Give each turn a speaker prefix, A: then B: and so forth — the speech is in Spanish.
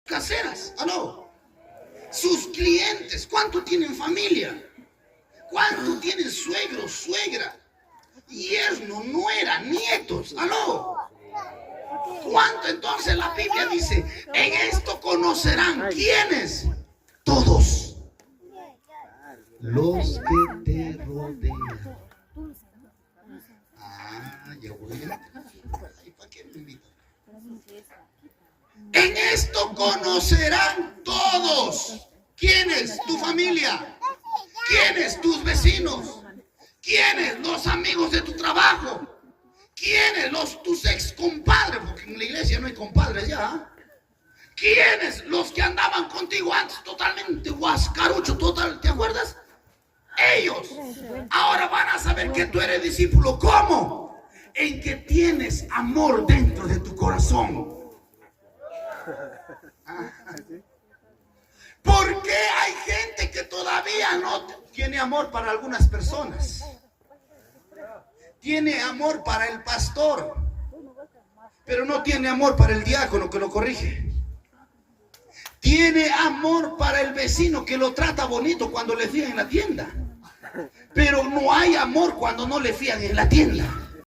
A: caseras, aló. Sus clientes, ¿cuánto tienen familia? ¿Cuánto tienen suegro, suegra, yerno, nuera, nietos? Aló. ¿Cuánto? Entonces la Biblia dice, en esto conocerán. ¿Quiénes? Todos los que te rodean. Ya voy a entrar. ¿Y para qué me invitan? En esto conocerán todos. ¿Quiénes? Tu familia. ¿Quiénes? Tus vecinos. ¿Quiénes? Los amigos de tu trabajo. ¿Quiénes? Tus ex compadres, porque en la iglesia no hay compadres ya. ¿Quiénes? Los que andaban contigo antes totalmente guascarucho, total, ¿te acuerdas? Ellos ahora van a saber que tú eres discípulo. ¿Cómo? En que tienes amor dentro de tu corazón. ¿Por qué hay gente que todavía no tiene amor para algunas personas? Tiene amor para el pastor, pero no tiene amor para el diácono que lo corrige. Tiene amor para el vecino que lo trata bonito cuando le fían en la tienda, pero no hay amor cuando no le fían en la tienda.